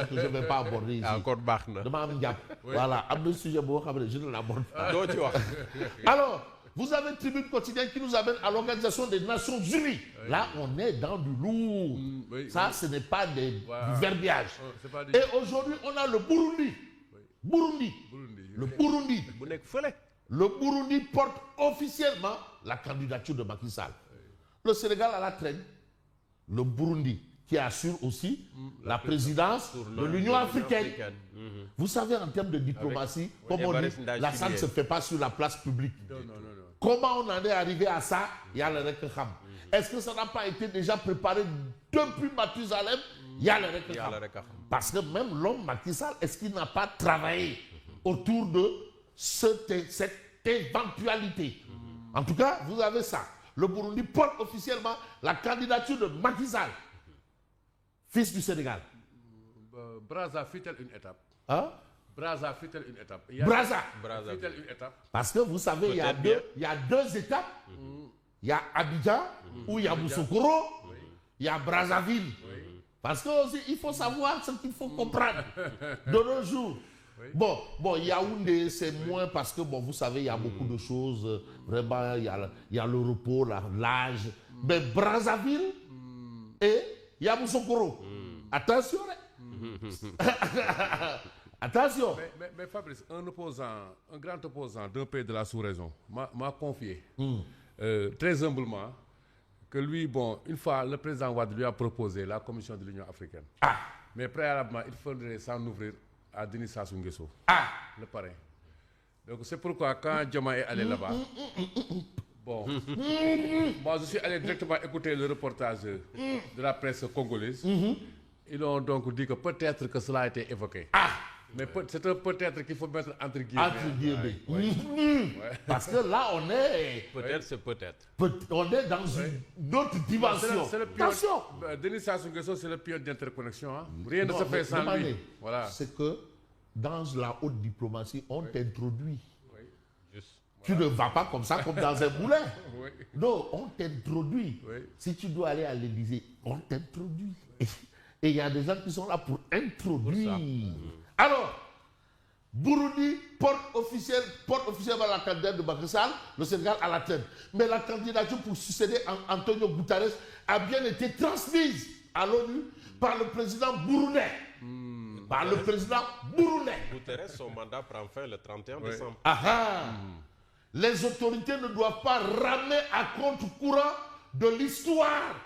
que je ne vais pas aborder ici. Encore Bachna. Voilà, sujet je ne l'aborde pas. Alors, vous avez Tribune Quotidienne qui nous amène à l'Organisation des Nations Unies. Là, on est dans du lourd. Ça, ce n'est pas du verbiage. Et aujourd'hui, on a le Burundi. Le Burundi porte officiellement la candidature de Macky Sall. Le Sénégal à la traîne. Le Burundi qui assure aussi la présidence de l'Union africaine. Vous savez, en termes de diplomatie, comme on dit, la salle ne se fait pas sur la place publique. Non. Comment on en est arrivé à ça? Il y a le Rekham. Est-ce que ça n'a pas été déjà préparé depuis Mathusalem? Il y a le Rekham. Parce que même l'homme Macky Sall, est-ce qu'il n'a pas travaillé autour de cette éventualité? En tout cas, vous avez ça. Le Burundi porte officiellement la candidature de Macky Sall, fils du Sénégal. Brazza fait-elle une étape? Hein? Brazza fait-elle une étape? Brazza fait-elle une étape? Parce que vous savez, il y a deux étapes. Il y a Abidjan, où il y a Moussokoro, il y a Brazzaville. Parce que il faut savoir ce qu'il faut comprendre de nos jours. Bon, Yaoundé, c'est moins parce que, vous savez, il y a beaucoup de choses. Vraiment, il y a le repos, l'âge. Mais Brazzaville et Yamoussoukro. Attention. Attention. Mais Fabrice, un grand opposant d'un pays de la sous-région m'a confié, très humblement, que lui, une fois, le président Ouad lui a proposé la commission de l'Union africaine. Mais préalablement, il faudrait s'en ouvrir à Denis Sassou Nguesso, le parrain. Donc c'est pourquoi quand Djoma est allé là-bas, moi je suis allé directement écouter le reportage de la presse congolaise. Ils ont donc dit que peut-être que cela a été évoqué. Mais c'est un peut-être qu'il faut mettre entre guillemets. Parce que là, on est... Peut-être, c'est peut-être. On est dans une autre dimension. Attention. Denis Sassou Nguesso, c'est le pion d'interconnexion. Rien ne se fait sans lui. Voilà. C'est que dans la haute diplomatie, on t'introduit. Tu ne vas pas comme ça, comme dans un moulin. Non, on t'introduit. Si tu dois aller à l'Élysée, on t'introduit. Et il y a des gens qui sont là pour introduire. Alors, Burundi porte officiellement la candidature de Macky Sall, le Sénégal à la tête. Mais la candidature pour succéder à Antonio Guterres a bien été transmise à l'ONU par le président burundais. Guterres, son mandat prend fin le 31 décembre. Les autorités ne doivent pas ramener à compte courant de l'histoire